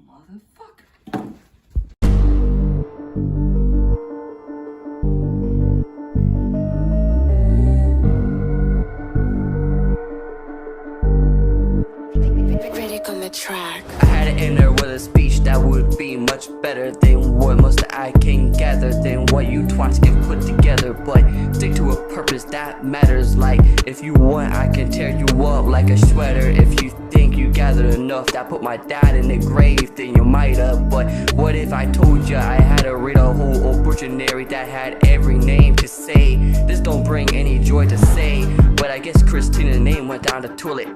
Motherfucker. I had to end there with a speech that would be much better than what most I can gather, than what you twats can put together. But stick to a purpose that matters. Like, if you want, I can tear you up like a sweater. If you think you gathered enough that put my dad in the grave, then you might have. But what if I told you I had to read a whole obituary that had every name to say? This don't bring any joy to say, but I guess Christina's name went down the toilet.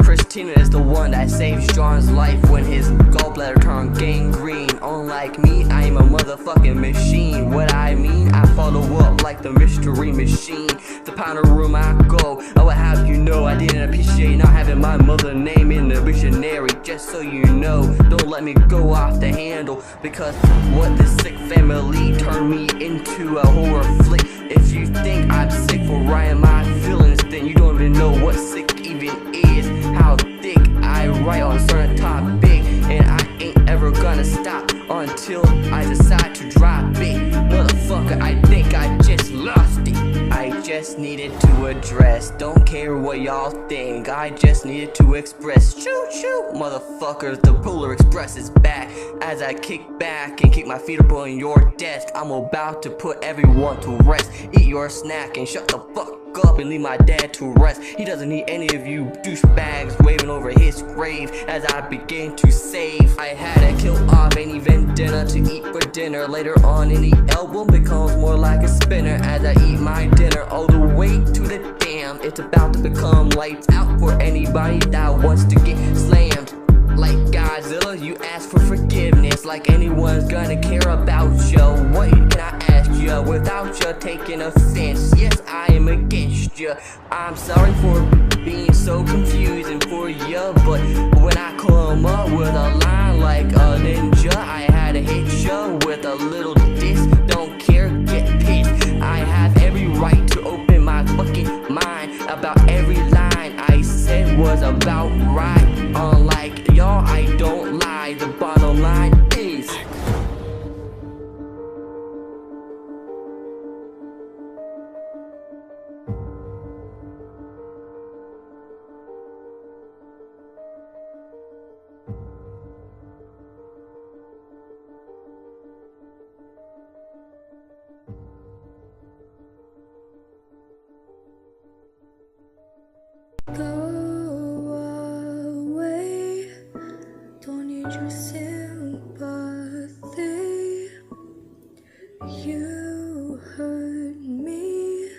Christina is the one that saves John's life when his gallbladder turned gangrene. Unlike me, I am a motherfucking machine. What I mean, I follow up like the mystery machine. The powder room I go, I will have you know I didn't appreciate not having my mother name in the obituary. Just so you know, don't let me go off the handle, because what this sick family turned me into a horror flick. If you think I'm sick for writing my feelings, then you don't even know what sick even is. How thick I write on a certain topic, and I ain't ever gonna stop until I decide to drop it. Motherfucker, I think I just lost it. I just needed to address, don't care what y'all think, I just needed to express. Choo choo, motherfuckers, the Polar Express is back. As I kick back and keep my feet up on your desk, I'm about to put everyone to rest. Eat your snack and shut the fuck up and leave my dad to rest. He doesn't need any of you douchebags waving over his grave as I begin to save. I had to kill off any vendetta to eat for dinner. Later on in the album becomes more like a spinner as I eat my dinner all the way to the dam. It's about to become lights out for anybody that wants to get slammed. Like Godzilla, you ask for forgiveness, like anyone's gonna care about you. What can I ask you without you taking offense? Yes, I am against you. I'm sorry for being so confusing for you, but when I come up with a line like a ninja, I had to hit you with a little diss. Don't care, get pissed. I have every right to open my fucking mind about every line I said was about right. Unlike y'all, I don't lie. The bottom line is go away, don't need your sympathy. You hurt me,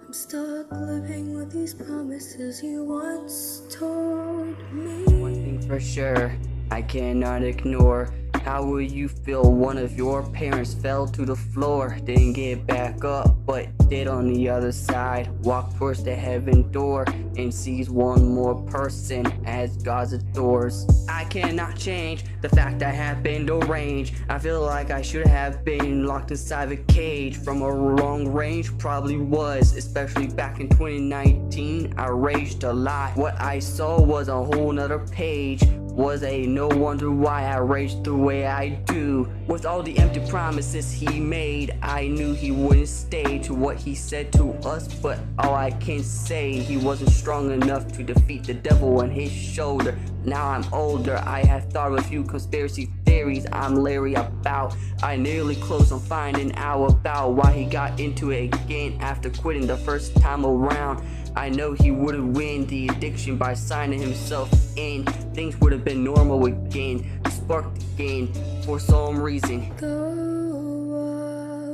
I'm stuck living with these promises you once told me. one thing for sure, I cannot ignore. How will you feel one of your parents fell to the floor, didn't get back up, but did on the other side, walk towards the heaven door and sees one more person as God's adores? I cannot change the fact I have been deranged. I feel like I should have been locked inside a cage from a long range, probably was, especially back in 2019. I raged a lot. What I saw was a whole nother page. Was a no wonder why I raged the way I do. With all the empty promises he made, I knew he wouldn't stay to what he said to us, but all I can say, he wasn't strong enough to defeat the devil on his shoulder. Now I'm older, I have thought of a few conspiracy theories I'm leery about. I nearly close on finding out about why he got into it again after quitting the first time around. I know he wouldn't win the addiction by signing himself in. Things would have been normal again, sparked again for some reason. Go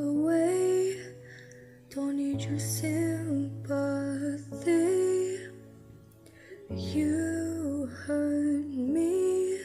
away, don't need your sympathy. You hurt me,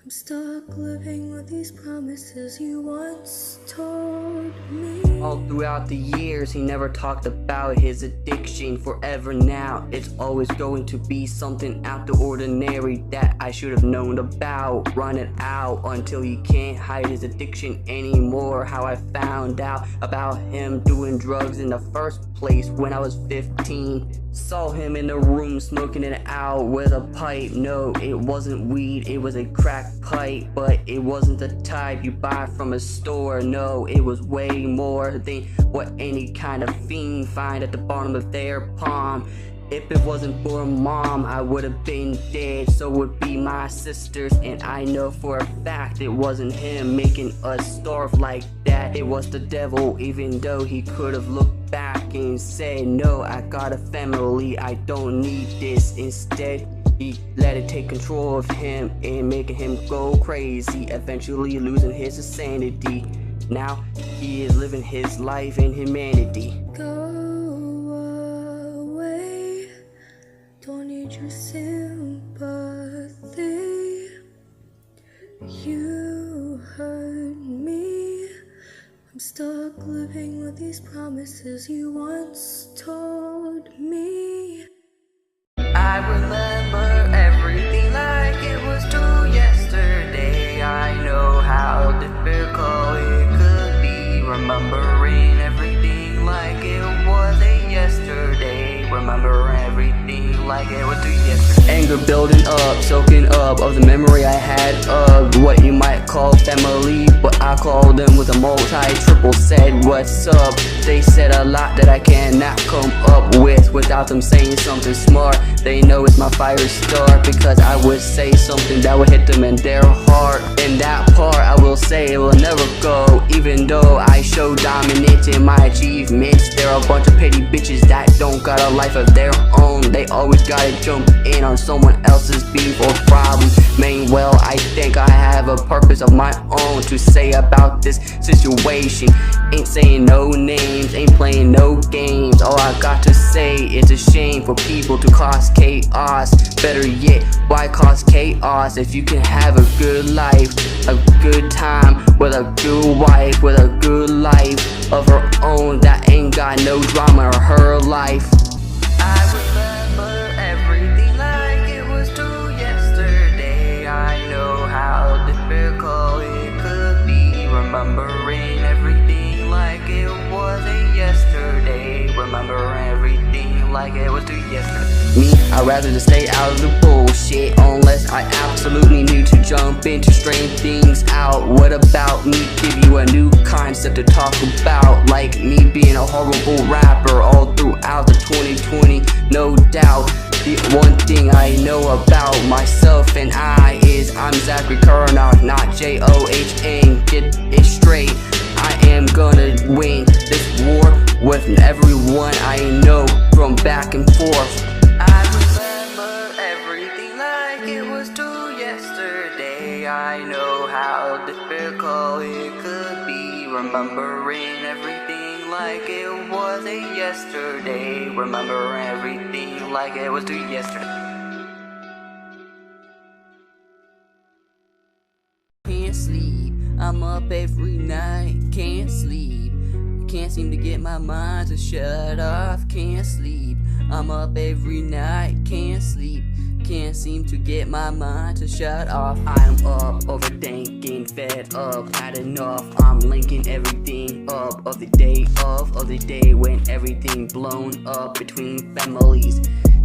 I'm stuck living with these promises you once told me. All throughout the years, he never talked about his addiction. Forever now, it's always going to be something out the ordinary that I should have known about. Run it out until he can't hide his addiction anymore. How I found out about him doing drugs in the first place when I was 15. Saw him in the room smoking it out with a pipe. No, it wasn't weed, it was a crack pipe, but it wasn't the type you buy from a store. No, it was way more than what any kind of fiend find at the bottom of their palm. If it wasn't for mom, I would have been dead. So would be my sisters, and I know for a fact it wasn't him making us starve like that. It was the devil, even though he could have looked back and said, no, I got a family, I don't need this. Instead, he let it take control of him and making him go crazy, eventually losing his sanity. Now he is living his life in humanity. Go away, don't need your sympathy. You hurt me, I'm stuck living with these promises you once told me. I remember everything like it was true yesterday. I know how difficult it could be, remembering everything like it was a yesterday. Remember everything like it was due yesterday. Anger building up, soaking up of the memory I had of what you might call family, but I call them with a multi-triple said what's up. They said a lot that I cannot come up with without them saying something smart. They know it's my fire start because I would say something that would hit them in their heart. And that part I will say it will never go, even though I show dominance in my achievements. There are a bunch of petty bitches that don't got a life of their own. They always gotta jump in on someone else's beef or problem. Well, I think I have a purpose of my own to say about this situation. Ain't saying no names, ain't playing no games. All I got to say is a shame for people to cause chaos. Better yet, why cause chaos if you can have a good life, a good time with a good wife, with a good life of her own that ain't got no drama in her life. I remember everything like it was true yesterday. I know how difficult it could be, remembering everything like it was a yesterday. Remember everything like it was due yesterday. Me, I'd rather just stay out of the bullshit unless I absolutely need to jump in to strain things out. What about me give you a new concept to talk about, like me being a horrible rapper all throughout the 2020? No doubt. The one thing I know about myself and I is I'm Zachary Kurnoff, not J-O-H-N. Get it straight, I am gonna win this war with everyone I know from back and forth. I remember everything like it was true yesterday. I know how difficult it could be, remembering everything like it was a yesterday. Remember everything like it was due yesterday. Can't sleep, I'm up every night, can't sleep. Can't seem to get my mind to shut off, can't sleep. I'm up every night, can't sleep. Can't seem to get my mind to shut off. I'm up, overthinking, fed up, had enough. I'm linking everything up of the day when everything blown up between families.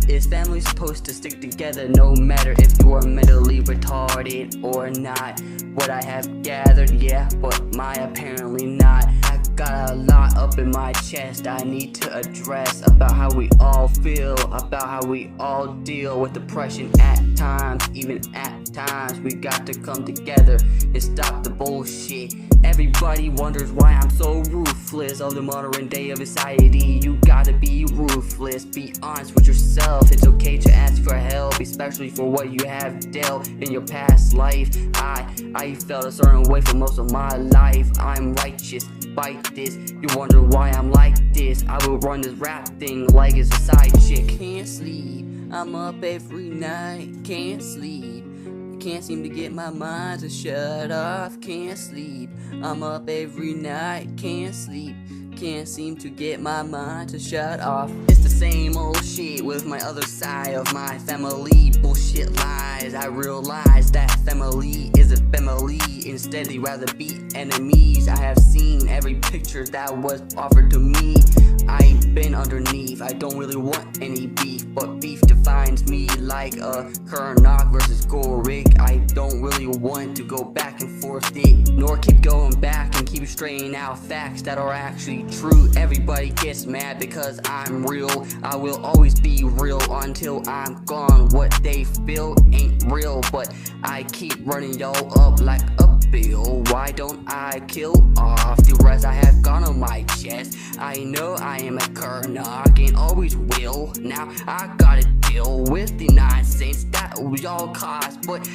Is family supposed to stick together no matter if you are mentally retarded or not? What I have gathered, yeah, but my apparently not. I got a lot up in my chest I need to address about how we all feel, about how we all deal with depression at times. Even at times we got to come together and stop the bullshit. Everybody wonders why I'm so ruthless of the modern day of society. You gotta be ruthless, be honest with yourself. It's okay to ask for help, especially for what you have dealt in your past life. I felt a certain way for most of my life. I'm righteous, fight this. You wonder why I'm like this. I will run this rap thing like it's a side chick. Can't sleep, I'm up every night, can't sleep. Can't seem to get my mind to shut off, can't sleep. I'm up every night, can't sleep. Can't seem to get my mind to shut off. It's the same old shit with my other side of my family. Bullshit lies, I realize that family isn't family. Instead they rather be enemies. I have seen every picture that was offered to me. I've been underneath, I don't really want any beef, but beef defines me like a Karnak versus Gorik. I don't really want to go back and forth it, nor keep going back and keep straying out facts that are actually true. Everybody gets mad because I'm real. I will always be real until I'm gone. What they feel ain't real, but I keep running y'all up like a bill. Why don't I kill off the rest I have gone on my chest? I know I am a Karnak and always will. Now I gotta deal with the nonsense that y'all caused, but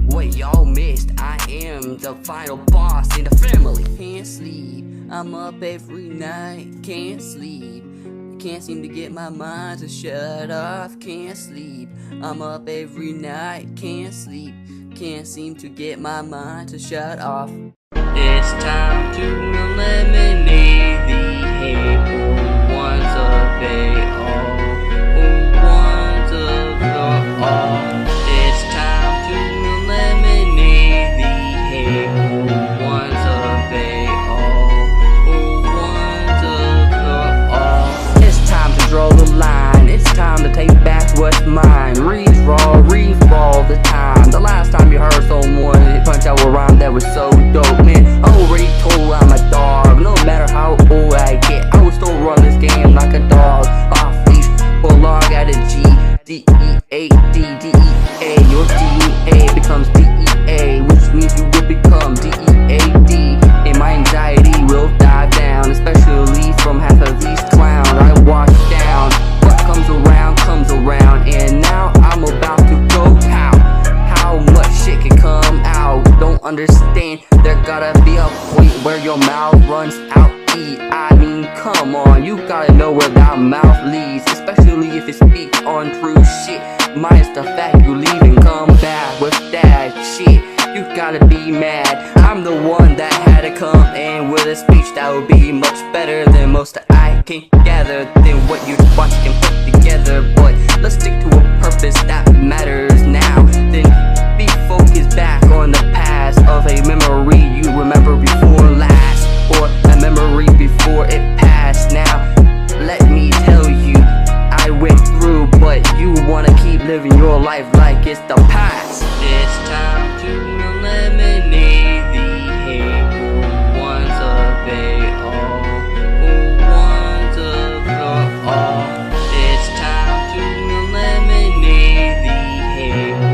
what y'all missed, I am the final boss in the family. Can't sleep, I'm up every night. Can't sleep, can't seem to get my mind to shut off. Can't sleep, I'm up every night. Can't sleep, can't seem to get my mind to shut off. It's time to eliminate the hate. Who wants a bay all? Who wants a the all? It's time to eliminate the hate. Who wants a bay all? Who wants a the all? It's time to draw the line. It's time to take back what's mine. Redraw, refall the time. The last time you heard someone punch out a rhyme that was so dope, man, already told I'm a dog. No matter how old I get, I will still run this game like a dog. Off leash, pull log at a G, D-E-A-D-D-E-A. Your D-E-A becomes D-E-A, which means you will become D-E-A-D. And my anxiety will die down, especially from half of these clowns. I watch down, what comes around, and now I'm about to go how much shit can come out. Don't understand, there gotta be a point where your mouth runs out. I mean, come on, you gotta know where that mouth leads, especially if it speaks on true shit. Minus the fact you leave and come back with that shit. You gotta be mad. I'm the one that had to come in with a speech that would be much better than most that I can gather, than what you watch can put together. But let's stick to a purpose that matters now. Then be focused back on the past of a memory you remember before last, or a memory before it passed. Now let me tell you, I went through, but you wanna keep living your life like it's the past. It's time to eliminate the hate. Who wants a bay all? Who wants a the all? It's time to eliminate the hate. Who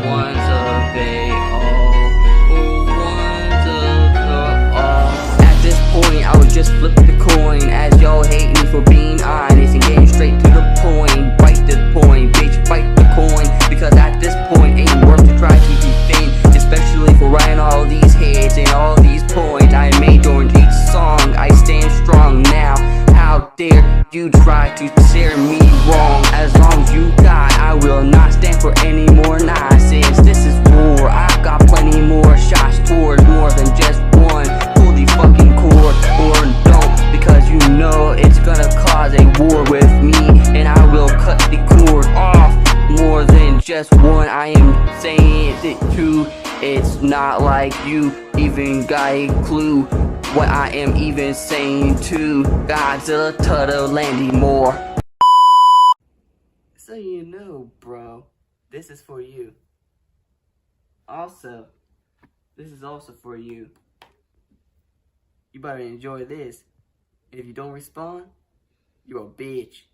wants a bay all? Who wants a the all? At this point, I would just flip the coin, as y'all hate me for being honest and getting straight to the point. Bite the point, bitch, bite the coin, because at this point ain't worth to try to defend, especially for writing all these hits and all these points I made during each song. I stand strong now. How dare you try to steer me wrong? As long as you die, I will not stand for any more nonsense. This is war. I've got plenty more shots towards more than just one. Pull the fucking cord or don't, because you know it's gonna cause a war with me, and I will cut the cord off more than just one. I am saying it too. It's not like you even got a clue what I am even saying to Godzilla, Tuttle, Landy Moore. So you know, bro, this is for you. Also, this is also for you. You better enjoy this. And if you don't respond, you're a bitch.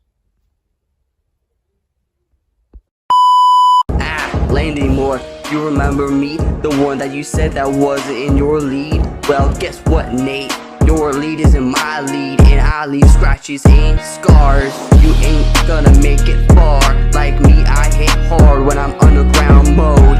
Landy Moore, you remember me? The one that you said that wasn't in your lead? Well, guess what, Nate? Your lead isn't my lead, and I leave scratches and scars. You ain't gonna make it far. Like me, I hit hard when I'm underground mode.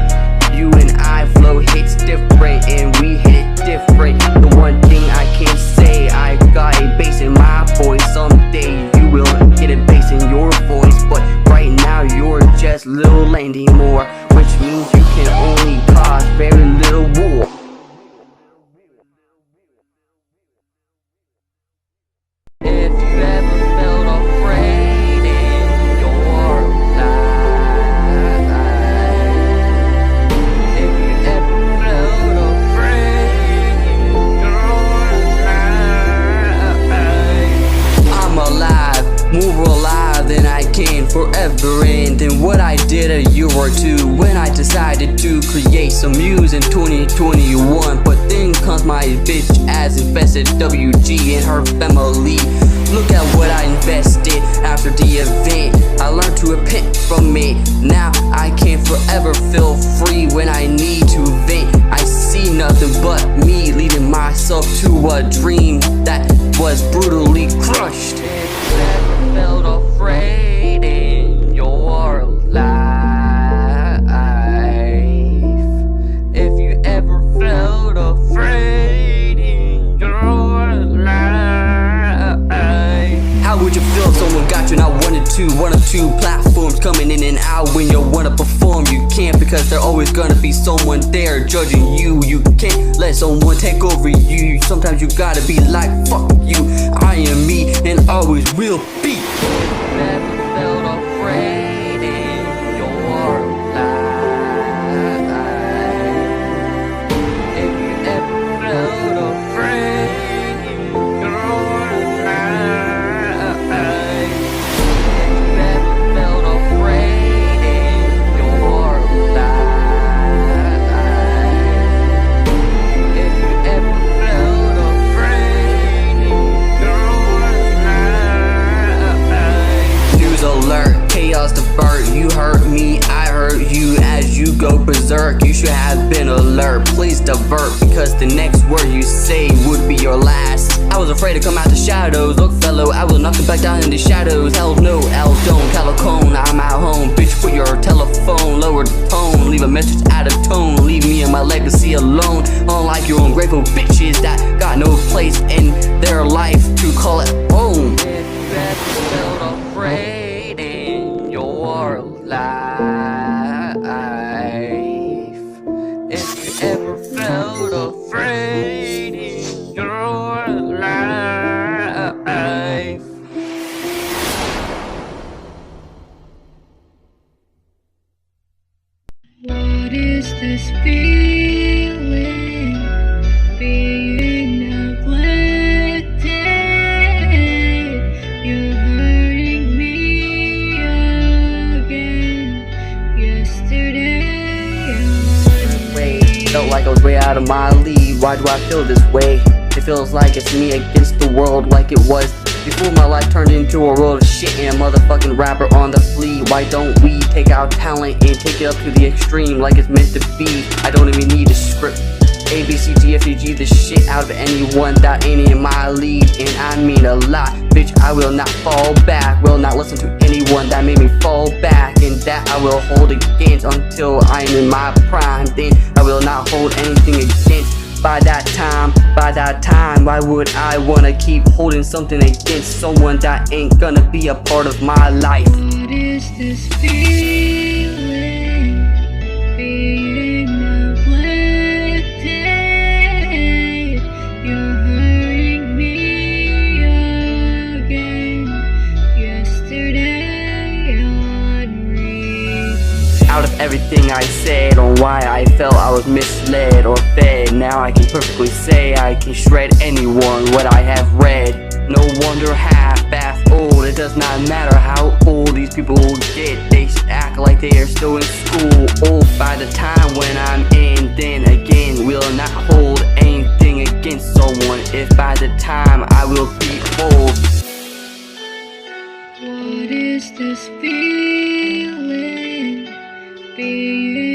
You and I flow hits different, and we hit it different. The one thing I can say, I got a bass in my voice. Someday you will get a bass in your voice, but right now you're just little Landy Moore, which means you can only cause very little war. again than what I did a year or two when I decided to create some news in 2021. But then comes my bitch ass infested WG and her family. Look at what I invested after the event. I learned to repent from it. Now I can forever feel free when I need to vent. I see nothing but me leading myself to a dream that was brutally crushed. If you ever felt afraid in your life, if you ever felt afraid in your life, how would you feel if someone got you not one of two platforms coming in and out when you wanna perform? You can't, because there's always gonna be someone there judging you. You can't let someone take over you. Sometimes you gotta be like, fuck you, I am me and always will be. Never felt afraid in your life. If you ever felt afraid in your life, if you ever felt afraid in your life, if you ever felt afraid in your life. News alert, chaos divert. You hurt me, I hurt you. As you go berserk, you should have been alert. Please divert, because the next word you say would be your last. I was afraid to come out the shadows. Look, fellow, I will knock you back down in the shadows. Hell no, L don't, Calicone, I'm at home. Bitch, put your telephone, lower the tone. Leave a message out of tone, leave me and my legacy alone. Unlike your ungrateful bitches that got no place in their life to call it home. If you ever felt afraid in your life, if you ever felt afraid in your life. What is this feeling? Being neglected. You're hurting me again. Yesterday Felt like I was way out of my league. Why do I feel this way? It feels like it's me against the world, like it was before my life turned into a world of shit and a motherfucking rapper on the flee. Why don't we take our talent and take it up to the extreme like it's meant to be? I don't even need a script. A, B, C, D, F, G, the shit out of anyone that ain't in my league. And I mean a lot, bitch, I will not fall back. Will not listen to anyone that made me fall back. And that I will hold against until I am in my prime. Then I will not hold anything against. By that time, why would I wanna keep holding something against someone that ain't gonna be a part of my life? What is this feeling? Being neglected. You're hurting me again. Yesterday on repeat. Out of everything I said on why I felt I was misled or fed, now I can perfectly say I can shred anyone what I have read. No wonder half old, it does not matter how old these people get. They act like they are still in school. Old by the time when I'm in, then again will not hold anything against someone if by the time I will be old. What is this feeling? Being